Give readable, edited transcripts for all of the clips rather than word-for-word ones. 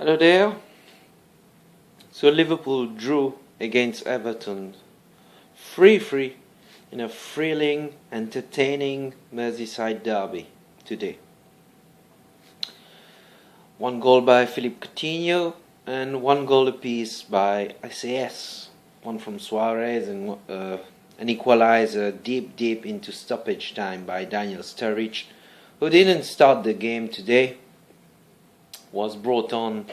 Hello there. So Liverpool drew against Everton 3-3 in a thrilling, entertaining Merseyside derby today. One goal by Philippe Coutinho and one goal apiece by SAS. One from Suarez and an equalizer deep into stoppage time by Daniel Sturridge, who didn't start the game today. Was brought on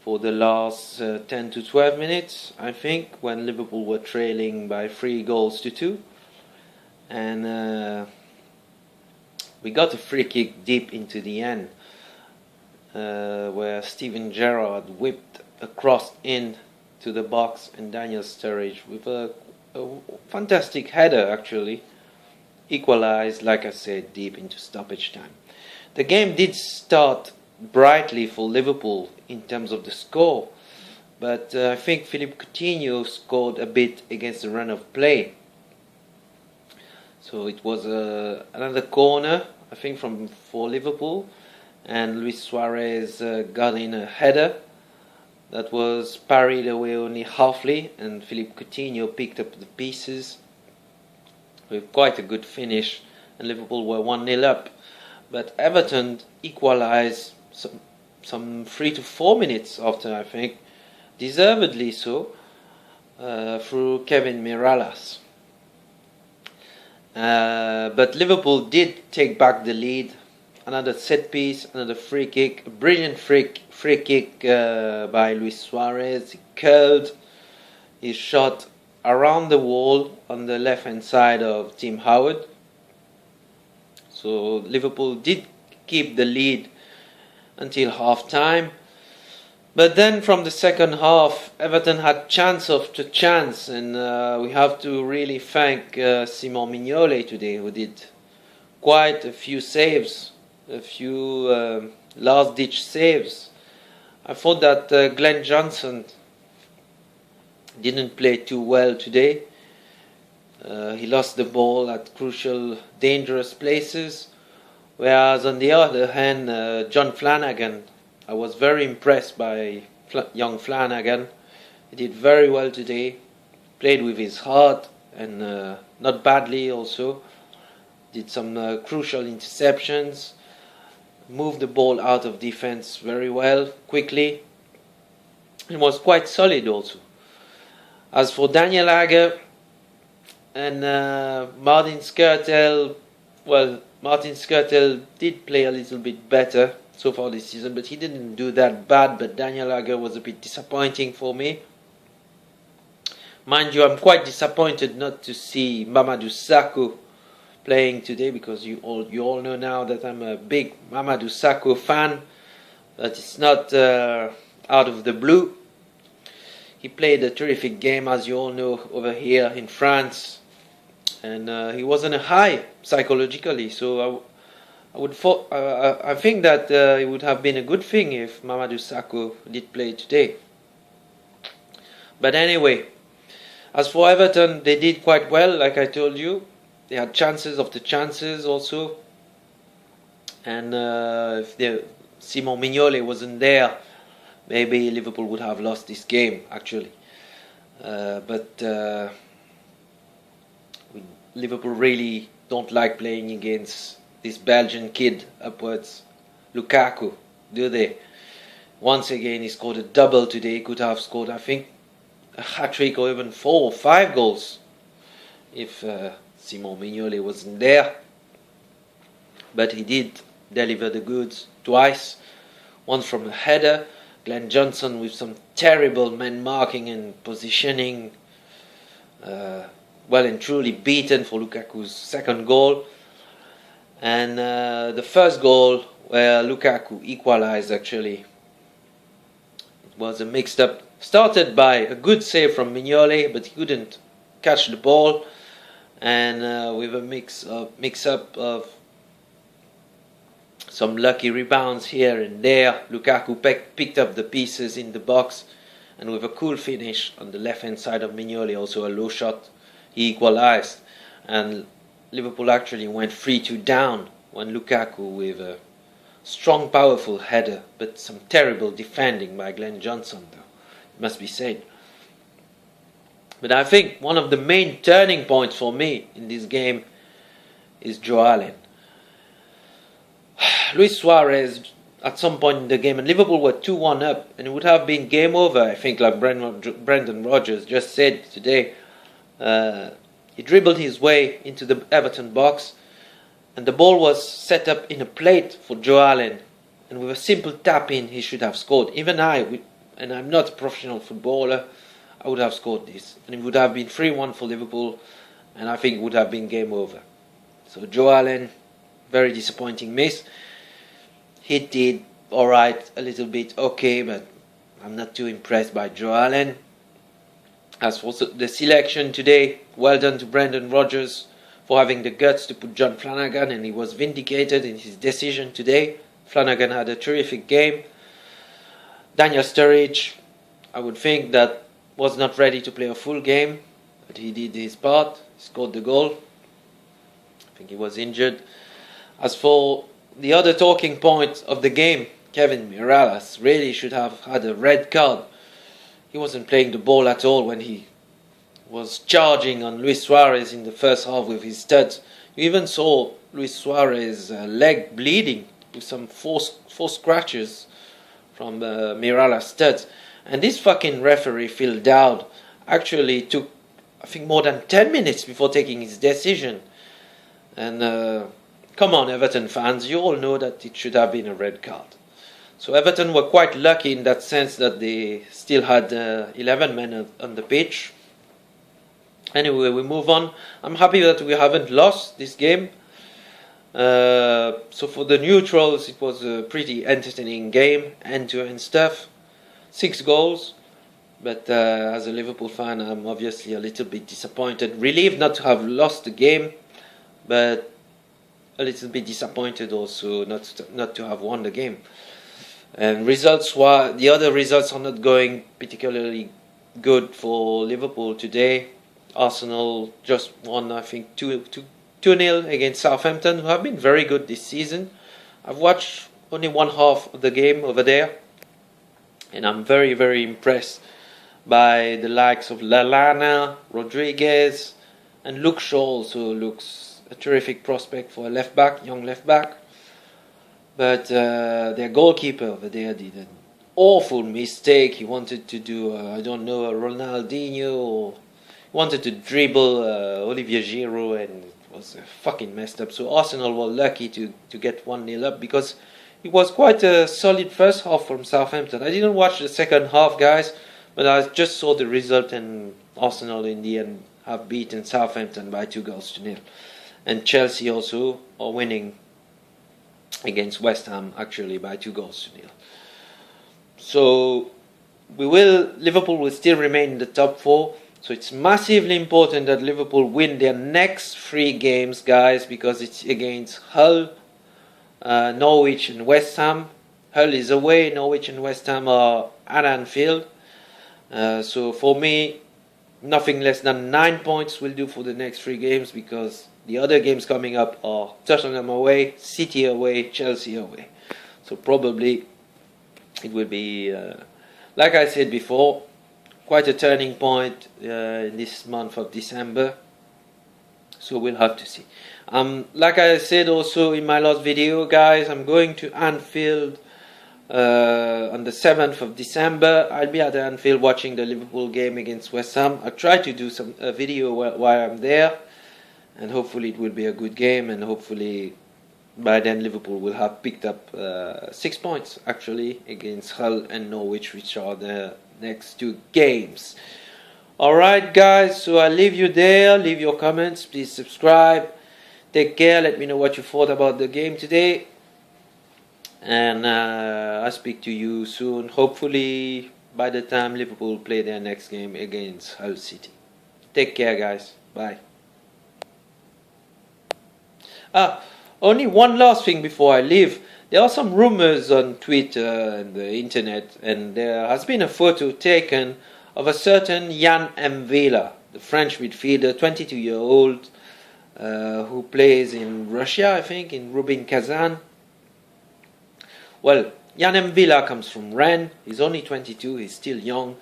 for the last 10 to 12 minutes, I think, when Liverpool were trailing by 3-2. And we got a free kick deep into the end, where Steven Gerrard whipped a cross in to the box, and Daniel Sturridge with a fantastic header actually equalized, like I said, deep into stoppage time. The game did start brightly for Liverpool in terms of the score, but I think Philippe Coutinho scored a bit against the run of play. So it was another corner, I think, for Liverpool, and Luis Suarez got in a header that was parried away only halfly, and Philippe Coutinho picked up the pieces with quite a good finish, and Liverpool were 1-0 up. But Everton equalized some 3 to 4 minutes after, I think, deservedly so, through Kevin Mirallas. But Liverpool did take back the lead. Another set piece, another free kick, a brilliant free kick by Luis Suarez. He curled his shot around the wall on the left hand side of Tim Howard. So Liverpool did keep the lead until half time. But then from the second half, Everton had chance after chance, and we have to really thank Simon Mignolet today, who did quite a few saves, a few last-ditch saves. I thought that Glenn Johnson didn't play too well today. He lost the ball at crucial, dangerous places. Whereas on the other hand, John Flanagan, I was very impressed by young Flanagan. He did very well today, played with his heart and not badly also. Did some crucial interceptions, moved the ball out of defense very well, quickly, and was quite solid also. As for Daniel Agger and Martin Skrtel, well, Martin Skrtel did play a little bit better so far this season, but he didn't do that bad. But Daniel Agger was a bit disappointing for me. Mind you, I'm quite disappointed not to see Mamadou Sakho playing today, because you all know now that I'm a big Mamadou Sakho fan, but it's not out of the blue. He played a terrific game, as you all know, over here in France. And he was on a high psychologically, so I think that it would have been a good thing if Mamadou Sakho did play today. But anyway, as for Everton, they did quite well, like I told you. They had chances after chances also. And if Simon Mignolet wasn't there, maybe Liverpool would have lost this game, actually. But Liverpool really don't like playing against this Belgian kid upwards, Lukaku, do they? Once again, he scored a double today. He could have scored, I think, a hat-trick or even 4 or 5 goals if Simon Mignolet wasn't there. But he did deliver the goods twice. Once from a header, Glenn Johnson with some terrible man marking and positioning. Well and truly beaten for Lukaku's second goal. And the first goal, where Lukaku equalized actually, it was a mixed up. Started by a good save from Mignolet, but he couldn't catch the ball. And with a mix up of some lucky rebounds here and there, Lukaku picked up the pieces in the box. And with a cool finish on the left hand side of Mignolet, also a low shot, he equalized, and Liverpool actually went 3-2 down when Lukaku, with a Strong, powerful header, but some terrible defending by Glenn Johnson, though, it must be said. But I think one of the main turning points for me in this game is Joe Allen. Luis Suarez, at some point in the game, and Liverpool were 2-1 up, and it would have been game over, I think, like Brendan Rodgers just said today. He dribbled his way into the Everton box, and the ball was set up in a plate for Joe Allen, and with a simple tap in he should have scored. Even I, and I'm not a professional footballer, I would have scored this, and it would have been 3-1 for Liverpool, and I think it would have been game over. So Joe Allen, very disappointing miss. He did alright, a little bit okay, but I'm not too impressed by Joe Allen. As for the selection today, well done to Brendan Rodgers for having the guts to put John Flanagan, and he was vindicated in his decision today. Flanagan had a terrific game. Daniel Sturridge, I would think that was not ready to play a full game, but he did his part, he scored the goal. I think he was injured. As for the other talking point of the game, Kevin Mirallas really should have had a red card. He wasn't playing the ball at all when he was charging on Luis Suarez in the first half with his studs. You even saw Luis Suarez's leg bleeding with some four scratches from Mirallas studs. And this fucking referee, Phil Dowd, actually took, I think, more than 10 minutes before taking his decision. And come on, Everton fans, you all know that it should have been a red card. So Everton were quite lucky in that sense that they still had 11 men on the pitch. Anyway, we move on. I'm happy that we haven't lost this game. So for the neutrals, it was a pretty entertaining game, end-to-end stuff. 6 goals. But as a Liverpool fan, I'm obviously a little bit disappointed. Relieved not to have lost the game, but a little bit disappointed also not to have won the game. And the other results are not going particularly good for Liverpool today. Arsenal just won, I think, 2-0 against Southampton, who have been very good this season. I've watched only one half of the game over there, and I'm very, very impressed by the likes of Lallana, Rodriguez, and Luke Shaw also looks a terrific prospect for a young left back. But their goalkeeper over there did an awful mistake. He wanted to do, a Ronaldinho, or he wanted to dribble Olivier Giroud, and it was fucking messed up. So Arsenal were lucky to get 1-0 up, because it was quite a solid first half from Southampton. I didn't watch the second half, guys, but I just saw the result, and Arsenal in the end have beaten Southampton by 2-0. And Chelsea also are winning against West Ham, actually, by 2-0. So Liverpool will still remain in the top 4. So it's massively important that Liverpool win their next 3 games, guys, because it's against Hull, Norwich and West Ham. Hull is away, Norwich and West Ham are at Anfield. So for me, nothing less than 9 points will do for the next 3 games, because the other games coming up are Tottenham away, City away, Chelsea away. So probably it will be, like I said before, quite a turning point in this month of December. So we'll have to see. Like I said also in my last video, guys, I'm going to Anfield on the 7th of December. I'll be at Anfield watching the Liverpool game against West Ham. I'll try to do a video while I'm there, and hopefully it will be a good game, and hopefully by then Liverpool will have picked up 6 points actually against Hull and Norwich, which are the next 2 games. Alright guys, so I'll leave you there. Leave your comments, please subscribe, take care, let me know what you thought about the game today, and I'll speak to you soon, hopefully by the time Liverpool play their next game against Hull City. Take care guys, bye. Only one last thing before I leave. There are some rumors on Twitter and the internet, and there has been a photo taken of a certain Jan M'Vila, the French midfielder, 22-year-old, who plays in Russia, I think, in Rubin Kazan. Well, Jan Villa comes from Rennes. He's only 22. He's still young,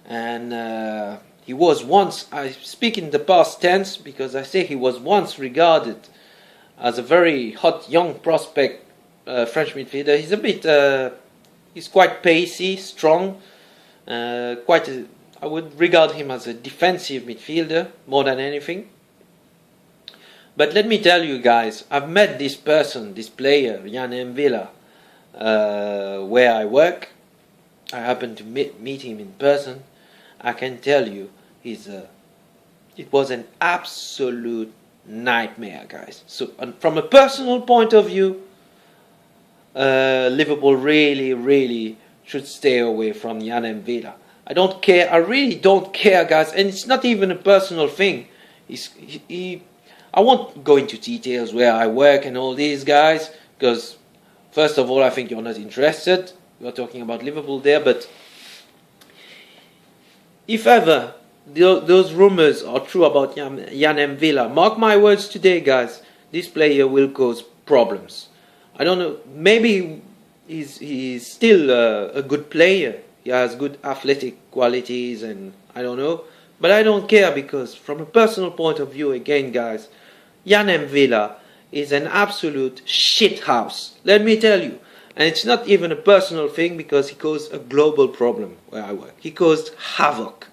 and he was once. I speak in the past tense because I say he was once regarded as a very hot young prospect French midfielder. He's a bit. He's quite pacey, strong. I would regard him as a defensive midfielder more than anything. But let me tell you guys, I've met this person, this player, Jan Villa, where I work. I happened to meet him in person. I can tell you, it was an absolute nightmare, guys. So, from a personal point of view, Liverpool really should stay away from Jan Villa. I don't care. I really don't care, guys. And it's not even a personal thing. I won't go into details where I work and all these guys, because first of all, I think you're not interested. We're talking about Liverpool there, but if ever those rumors are true about Jan Villa, mark my words today, guys, this player will cause problems. I don't know, maybe he's still a good player. He has good athletic qualities, and I don't know. But I don't care, because from a personal point of view, again, guys, Jan Villa is an absolute shithouse. Let me tell you. And it's not even a personal thing, because he caused a global problem where I work. He caused havoc.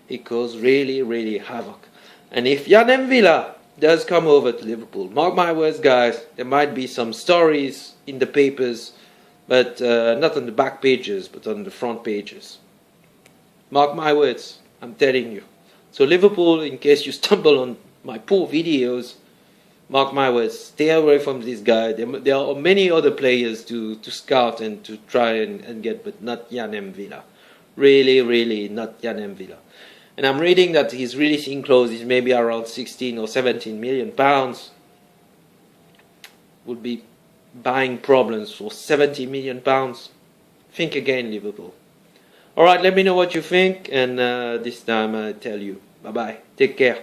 He caused really havoc. And if Jan Villa does come over to Liverpool, mark my words, guys, there might be some stories in the papers, but not on the back pages, but on the front pages. Mark my words, I'm telling you. So Liverpool, in case you stumble on my poor videos, mark my words, stay away from this guy. There are many other players to scout and to try and get, but not Jan Villa. Really not Jan Villa. And I'm reading that his releasing clause is maybe around 16 or 17 million pounds. Would be buying problems for 70 million pounds. Think again, Liverpool. Alright, let me know what you think, and this time I tell you. Bye bye. Take care.